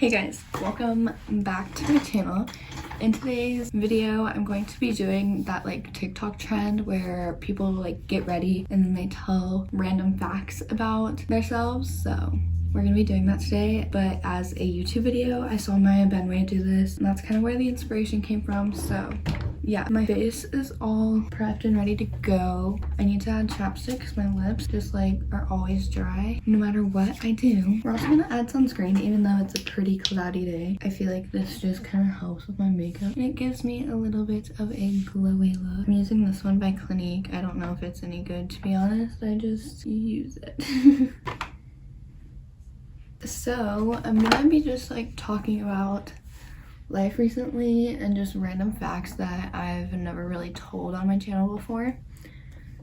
Hey guys, welcome back to my channel. In today's video, I'm going to be doing that like TikTok trend where people like get ready and then they tell random facts about themselves. So we're gonna be doing that today, but as a YouTube video, I saw Maya Benway do this, and that's kind of where the inspiration came from. So yeah, my face is all prepped and ready to go. I need to add chapstick because my lips just like are always dry no matter what I do. We're also gonna add sunscreen even though it's a pretty cloudy day. I feel like this just kind of helps with my makeup and it gives me a little bit of a glowy look. I'm using this one by Clinique. I don't know if it's any good, to be honest. I just use it. So I'm gonna be just like talking about life recently and just random facts that I've never really told on my channel before.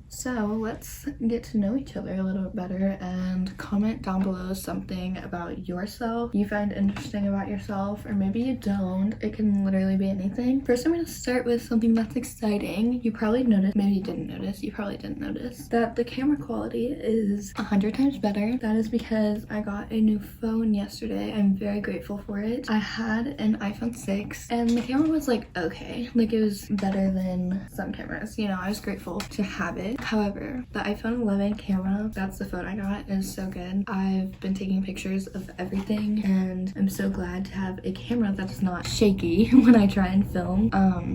So let's get to know each other a little bit better and comment down below something about yourself you find interesting about yourself, or maybe you don't. It can literally be anything. First, I'm going to start with something that's exciting. You probably noticed, maybe you didn't notice, you probably didn't notice, that the camera quality is 100 times better. That is because I got a new phone yesterday. I'm very grateful for it. I had an iPhone 6 and the camera was like okay, like it was better than some cameras, you know. I was grateful to have it. However, the iPhone 11 camera, that's the phone I got, is so good. I've been taking pictures of everything and I'm so glad to have a camera that's not shaky when I try and film.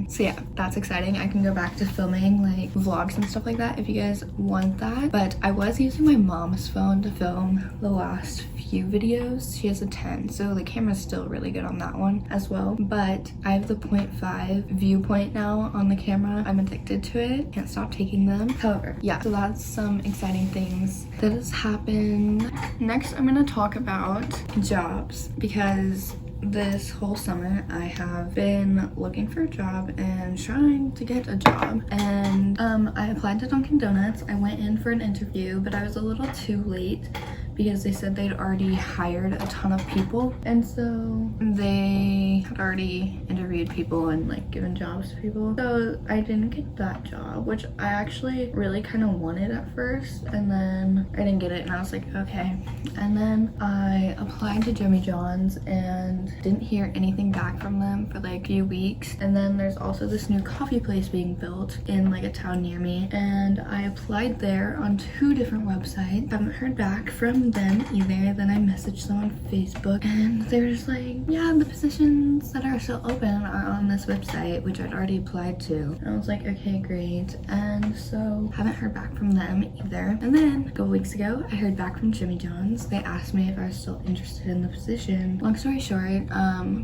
So yeah, that's exciting. I can go back to filming like vlogs and stuff like that if you guys want that. But I was using my mom's phone to film the last few videos. She has a 10, so the camera's still really good on that one as well. But I have the 0.5 viewpoint now on the camera. I'm addicted to it. Can't stop taking them. However, yeah, so that's some exciting things that has happened. Next, I'm gonna talk about jobs because this whole summer I have been looking for a job and trying to get a job, and I applied to Dunkin' Donuts. I went in for an interview, but I was a little too late because they said they'd already hired a ton of people, and so they had already interviewed people and like given jobs to people. So I didn't get that job, which I actually really kind of wanted at first, and then I didn't get it and I was like okay. And then I applied to Jimmy John's and didn't hear anything back from them for like a few weeks. And then there's also this new coffee place being built in like a town near me, and I applied there on 2 different websites. Haven't heard back from them either. Then I messaged them on Facebook and they were just like, yeah, the positions that are still open are on this website, which I'd already applied to. And I was like, okay, great. And so haven't heard back from them either. And then a couple weeks ago I heard back from Jimmy John's. They asked me if I was still interested in the position. Long story short,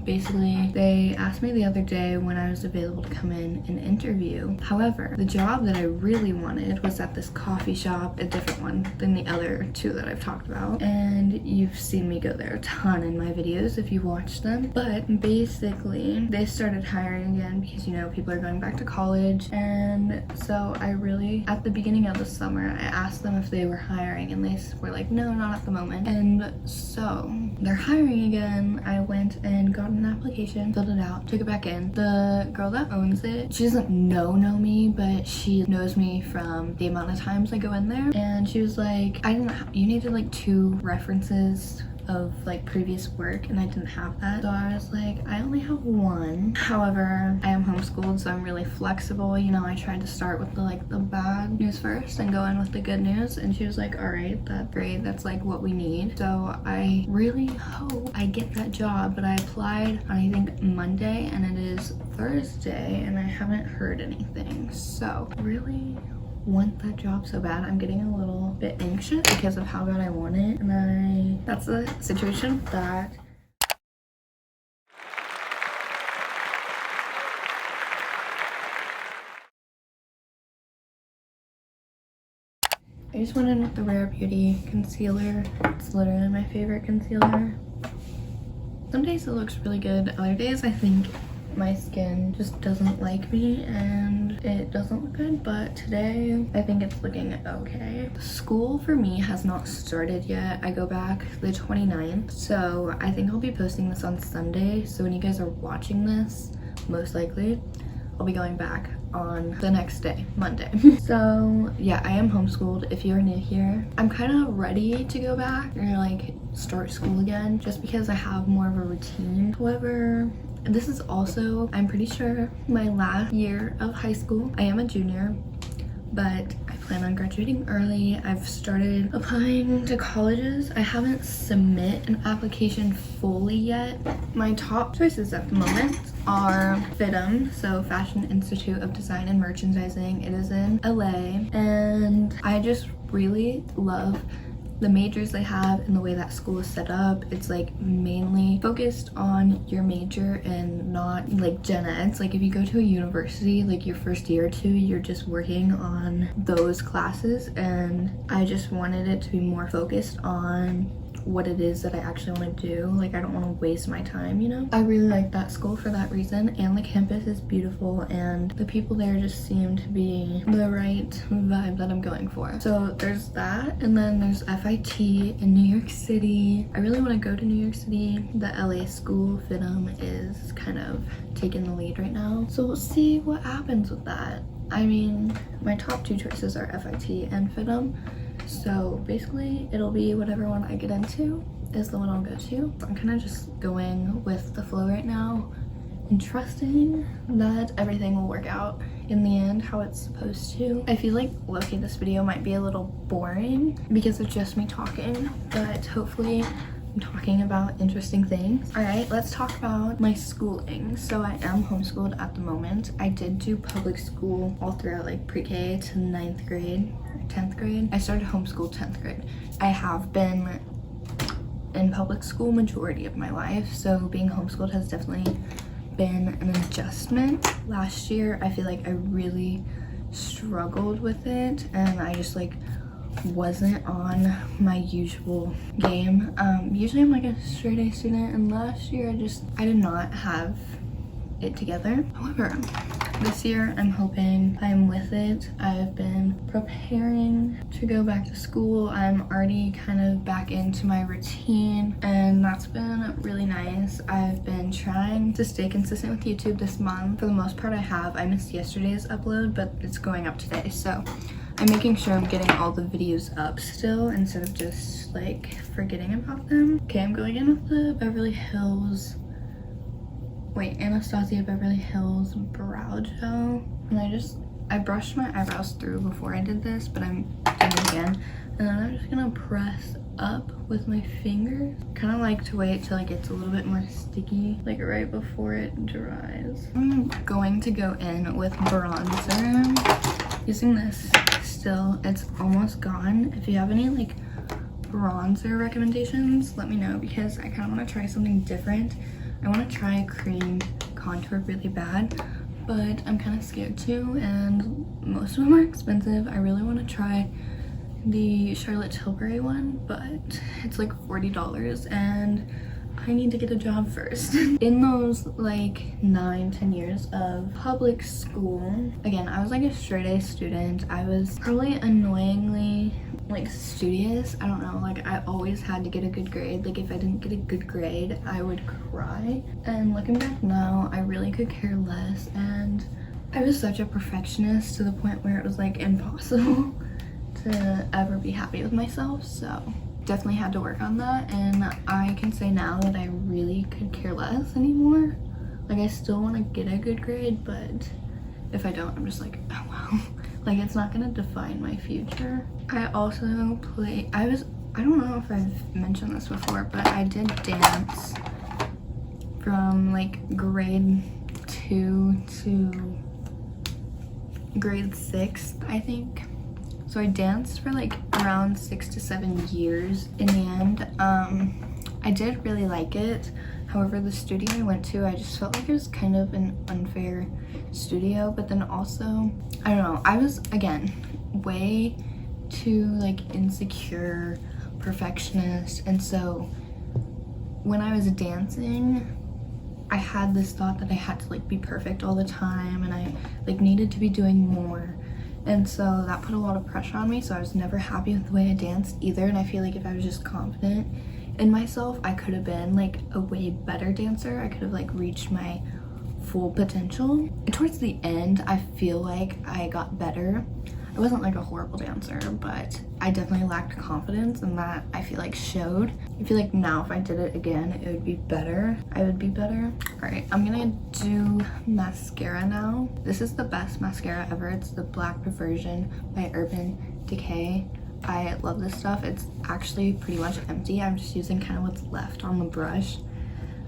basically they asked me the other day when I was available to come in and interview. However, the job that I really wanted was at this coffee shop, a different one than the other 2 that I've talked about, and you've seen me go there a ton in my videos if you watched them. But basically they started hiring again because, you know, people are going back to college. And so I really, at the beginning of the summer, I asked them if they were hiring and they were like, no, not at the moment. And so they're hiring again. I went and got an application, filled it out, took it back in. The girl that owns it, she doesn't know me, but she knows me from the amount of times I go in there. And she was like, you needed like 2 references of like previous work, and I didn't have that. So I was like, I only have 1. However, I am homeschooled, so I'm really flexible. You know, I tried to start with the bad news first and go in with the good news. And she was like, all right, that's great. That's like what we need. So I really hope I get that job. But I applied on I think Monday and it is Thursday and I haven't heard anything. So really want that job so bad. I'm getting a little bit anxious because of how bad I want it, and that's the situation with that. I just went in with the Rare Beauty concealer. It's literally my favorite concealer. Some days it looks really good, other days I think my skin just doesn't like me and it doesn't look good, but today I think it's looking okay. School for me has not started yet. I go back the 29th, so I think I'll be posting this on Sunday. So when you guys are watching this, most likely I'll be going back on the next day, Monday. So yeah, I am homeschooled. If you're new here, I'm kind of ready to go back or like start school again just because I have more of a routine. However, this is also, I'm pretty sure, my last year of high school. I am a junior, but I plan on graduating early. I've started applying to colleges. I haven't submit an application fully yet. My top choices at the moment are FIDM, so Fashion Institute of Design and Merchandising. It is in LA, and I just really love the majors they have and the way that school is set up. It's like mainly focused on your major and not like gen eds. Like if you go to a university, like your first year or two, you're just working on those classes, and I just wanted it to be more focused on what it is that I actually want to do. Like I don't want to waste my time, you know? I really like that school for that reason, and the campus is beautiful and the people there just seem to be the right vibe that I'm going for. So there's that, and then there's FIT in New York City. I really want to go to New York City. The LA school, FIDM, is kind of taking the lead right now. So we'll see what happens with that. I mean, my top two choices are FIT and FIDM. So basically it'll be whatever one I get into is the one I'll go to. I'm kind of just going with the flow right now and trusting that everything will work out in the end how it's supposed to. I feel like low-key this video might be a little boring because it's just me talking, but hopefully I'm talking about interesting things. All right, let's talk about my schooling. So I am homeschooled at the moment. I did do public school all throughout like pre-K to 9th grade or 10th grade. I started homeschool 10th grade. I have been in public school majority of my life, so being homeschooled has definitely been an adjustment. Last year, I feel like I really struggled with it, and I just like wasn't on my usual game. Usually I'm like a straight A student, and last year I did not have it together. However, this year I'm hoping I'm with it. I've been preparing to go back to school. I'm already kind of back into my routine, and that's been really nice. I've been trying to stay consistent with YouTube this month. For the most part I have. I missed yesterday's upload, but it's going up today, so I'm making sure I'm getting all the videos up still instead of just like forgetting about them. Okay, I'm going in with the Anastasia Beverly Hills Brow Gel. And I brushed my eyebrows through before I did this, but I'm doing it again. And then I'm just gonna press up with my fingers. Kind of like to wait till it gets a little bit more sticky, like right before it dries. I'm going to go in with bronzer. Using this still, it's almost gone. If you have any like bronzer recommendations, let me know, because I kind of want to try something different. I want to try a cream contour really bad, but I'm kind of scared to, and most of them are expensive. I really want to try the Charlotte Tilbury one, but it's like $40 and I need to get a job first. In those like 9-10 years of public school, again, I was like a straight A student. I was probably annoyingly like studious. I don't know, like I always had to get a good grade. Like if I didn't get a good grade, I would cry. And looking back now, I really could care less, and I was such a perfectionist to the point where it was like impossible to ever be happy with myself. So definitely had to work on that, and I can say now that I really could care less anymore. Like I still want to get a good grade, but if I don't, I'm just like, oh well. Like it's not gonna define my future. I also I don't know if I've mentioned this before, but I did dance from like grade 2 to grade 6, I think. So I danced for like around 6 to 7 years in the end. I did really like it. However, the studio I went to, I just felt like it was kind of an unfair studio. But then also, I don't know, I was, again, way too like insecure, perfectionist. And so when I was dancing, I had this thought that I had to like be perfect all the time, and I like needed to be doing more. And so that put a lot of pressure on me, so I was never happy with the way I danced either. And I feel like if I was just confident in myself, I could have been like a way better dancer. I could have like reached my full potential. Towards the end, I feel like I got better. I wasn't like a horrible dancer, but I definitely lacked confidence, and that I feel like showed. I feel like now if I did it again, it would be better. I would be better. All right, I'm gonna do mascara now. This is the best mascara ever. It's the Black Perversion by Urban Decay. I love this stuff. It's actually pretty much empty. I'm just using kind of what's left on the brush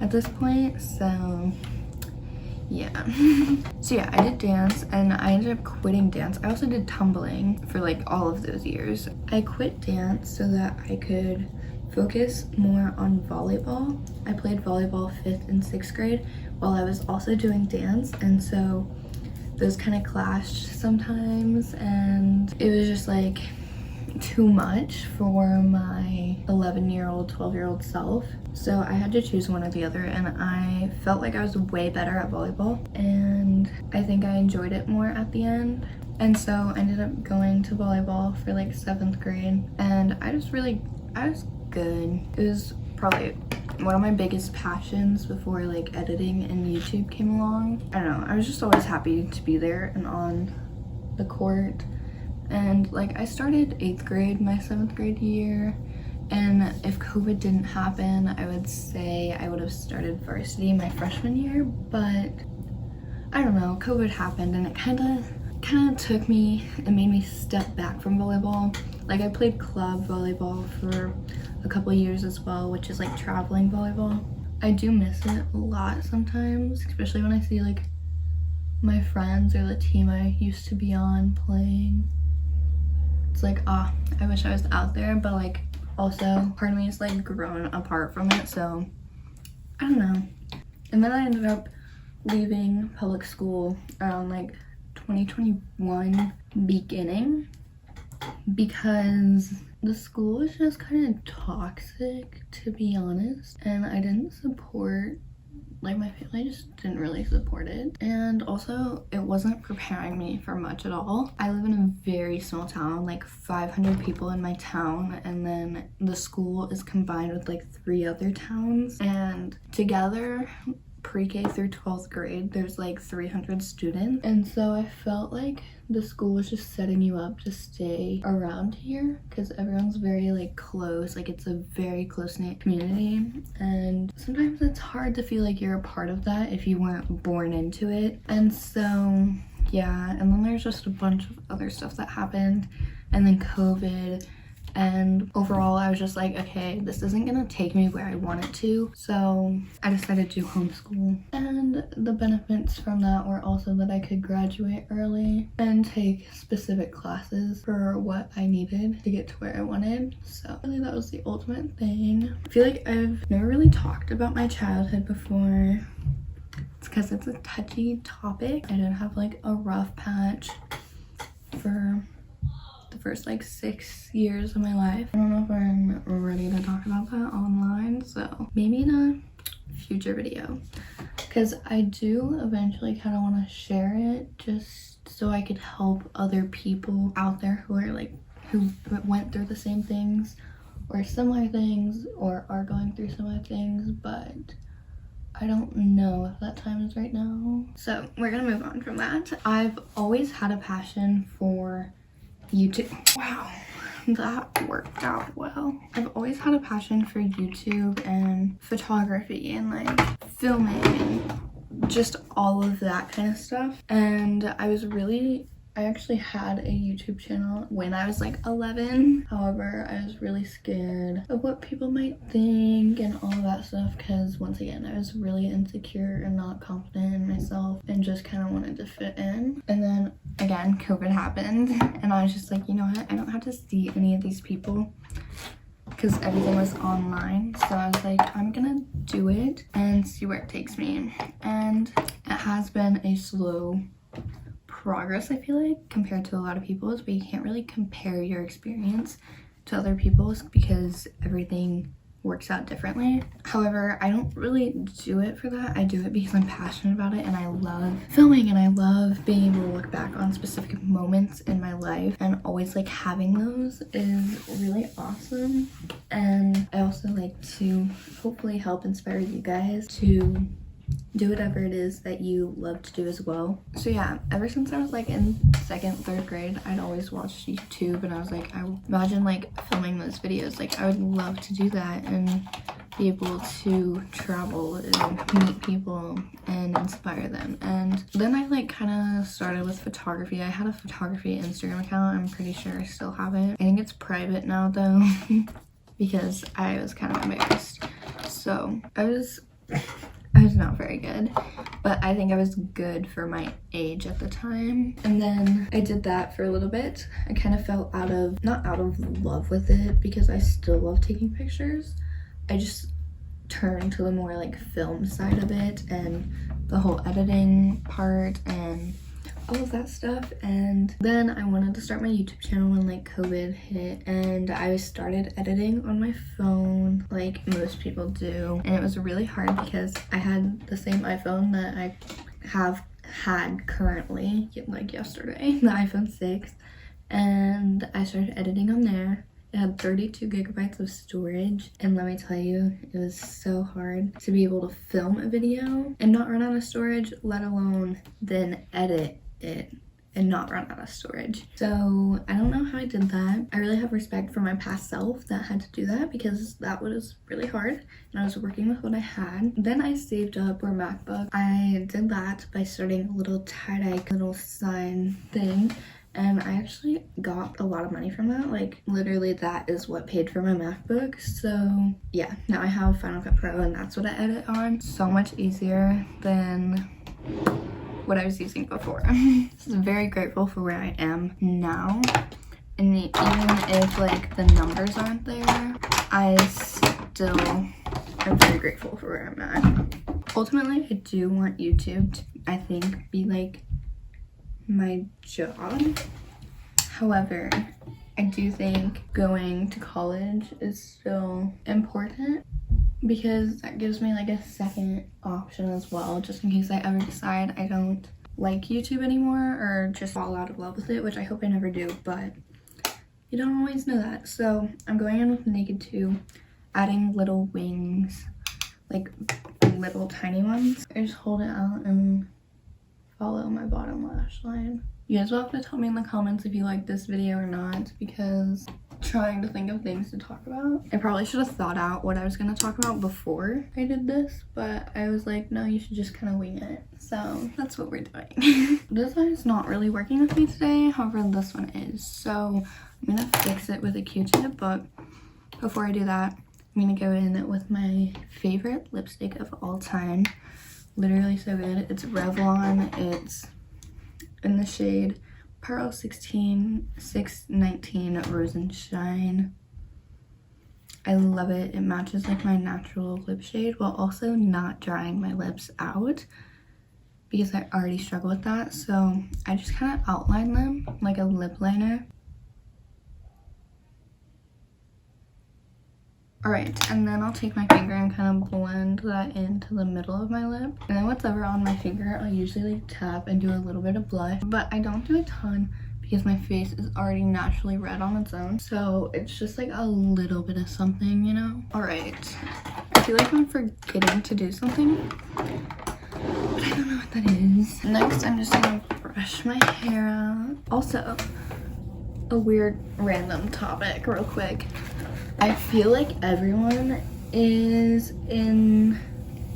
at this point, so yeah. So yeah, I did dance and I ended up quitting dance. I also did tumbling for like all of those years. I quit dance so that I could focus more on volleyball. I played volleyball 5th and 6th grade while I was also doing dance, and so those kind of clashed sometimes, and it was just like too much for my 11-year-old, 12-year-old self. So I had to choose one or the other, and I felt like I was way better at volleyball, and I think I enjoyed it more at the end. And so I ended up going to volleyball for like 7th grade, and I was good. It was probably one of my biggest passions before like editing and YouTube came along. I don't know, I was just always happy to be there and on the court. And like I started 8th grade my 7th grade year, and if COVID didn't happen, I would say I would have started varsity my freshman year, but I don't know, COVID happened and it kind of took me and made me step back from volleyball. Like I played club volleyball for a couple years as well, which is like traveling volleyball. I do miss it a lot sometimes, especially when I see like my friends or the team I used to be on playing. It's like, I wish I was out there, but like also part of me is like grown apart from it, so I don't know. And then I ended up leaving public school around like 2021 beginning because the school was just kind of toxic, to be honest, and I didn't support, like my family just didn't really support it, and also it wasn't preparing me for much at all. I live in a very small town, like 500 people in my town, and then the school is combined with like 3 other towns, and together pre-K through 12th grade there's like 300 students, and so I felt like the school was just setting you up to stay around here because everyone's very like close, like it's a very close-knit community, and sometimes it's hard to feel like you're a part of that if you weren't born into it. And so yeah, and then there's just a bunch of other stuff that happened, and then COVID, and overall I was just like, okay, this isn't gonna take me where I want it to, so I decided to homeschool. And the benefits from that were also that I could graduate early and take specific classes for what I needed to get to where I wanted. So really that was the ultimate thing. I feel like I've never really talked about my childhood before. It's because it's a touchy topic. I did have like a rough patch for the first like 6 years of my life. I don't know if I'm ready to talk about that online, so maybe in a future video, because I do eventually kind of want to share it just so I could help other people out there who are like, who went through the same things or similar things or are going through similar things, but I don't know if that time is right now. So we're gonna move on from that. I've always had a passion for YouTube. Wow, that worked out well. I've always had a passion for YouTube and photography and like filming and just all of that kind of stuff. And I actually had a YouTube channel when I was like 11. However, I was really scared of what people might think and all of that stuff because once again, I was really insecure and not confident in myself and just kind of wanted to fit in. And then again, COVID happened and I was just like, you know what? I don't have to see any of these people because everything was online. So I was like, I'm gonna do it and see where it takes me. And it has been a slow progress, I feel like, compared to a lot of people's, but you can't really compare your experience to other people's because everything works out differently. However, I don't really do it for that. I do it because I'm passionate about it and I love filming and I love being able to look back on specific moments in my life, and always like having those is really awesome. And I also like to hopefully help inspire you guys to do whatever it is that you love to do as well. So yeah, ever since I was like in 2nd, 3rd grade, I'd always watched YouTube, and I was like, I imagine like filming those videos. Like I would love to do that and be able to travel and meet people and inspire them. And then I like kind of started with photography. I had a photography Instagram account. I'm pretty sure I still have it. I think it's private now though because I was kind of embarrassed. So I was not very good, but I think I was good for my age at the time. And then I did that for a little bit. I kind of fell not out of love with it, because I still love taking pictures. I just turned to the more like film side of it and the whole editing part and all of that stuff. And then I wanted to start my YouTube channel when like COVID hit, and I started editing on my phone like most people do. And it was really hard because I had the same iPhone that I had currently, like yesterday, the iPhone 6, and I started editing on there. It had 32 gigabytes of storage, and let me tell you, it was so hard to be able to film a video and not run out of storage, let alone then edit it and not run out of storage. So I don't know how I did that. I really have respect for my past self that had to do that, because that was really hard and I was working with what I had. Then I saved up for a MacBook. I did that by starting a little tie-dye little sign thing, and I actually got a lot of money from that. Like literally that is what paid for my MacBook. So yeah, now I have Final Cut Pro and that's what I edit on. So much easier than what I was using before. I'm very grateful for where I am now. And even if like the numbers aren't there, I still am very grateful for where I'm at. Ultimately, I do want YouTube to, I think, be like my job. However, I do think going to college is still important, because that gives me like a second option as well, just in case I ever decide I don't like YouTube anymore or just fall out of love with it, which I hope I never do, but you don't always know that. So I'm going in with Naked 2, adding little wings, like little tiny ones. I just hold it out and follow my bottom lash line. You guys will have to tell me in the comments if you like this video or not, because trying to think of things to talk about. I probably should have thought out what I was going to talk about before I did this, but I was like, no, you should just kind of wing it. So that's what we're doing. This eye is not really working with me today, however this one is. So I'm going to fix it with a Q-tip, but before I do that, I'm going to go in with my favorite lipstick of all time. Literally so good. It's Revlon. It's in the shade Pearl 619 Rose and Shine. I love it. It matches like my natural lip shade while also not drying my lips out, because I already struggle with that. So I just kind of outline them like a lip liner. Alright, and then I'll take my finger and kind of blend that into the middle of my lip. And then whatever on my finger, I'll usually like tap and do a little bit of blush. But I don't do a ton because my face is already naturally red on its own. So it's just like a little bit of something, you know? Alright, I feel like I'm forgetting to do something, but I don't know what that is. Next, I'm just gonna brush my hair out. Also, a weird random topic real quick. I feel like everyone is in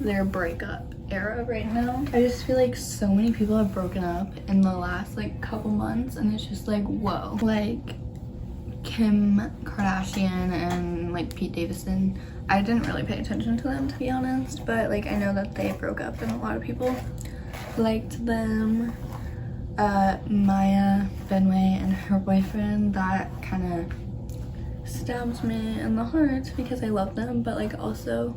their breakup era right now. I just feel like so many people have broken up in the last like couple months, and it's just like, whoa. Like Kim Kardashian and like Pete Davidson. I didn't really pay attention to them, to be honest, but like I know that they broke up and a lot of people liked them. Maya Fenway and her boyfriend, that kind of stabs me in the heart because I love them, but like also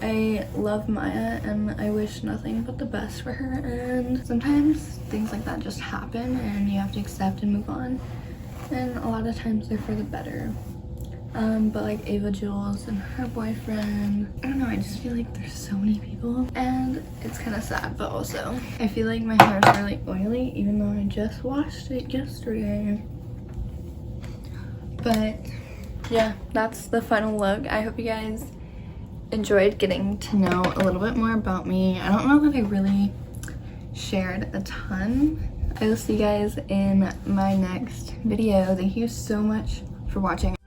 I love Maya and I wish nothing but the best for her, and sometimes things like that just happen and you have to accept and move on, and a lot of times they're for the better. But like Ava Jules and her boyfriend, I don't know, I just feel like there's so many people and it's kind of sad, but also I feel like my hair is really oily even though I just washed it yesterday. But yeah, that's the final look. I hope you guys enjoyed getting to know a little bit more about me. I don't know that I really shared a ton. I will see you guys in my next video. Thank you so much for watching.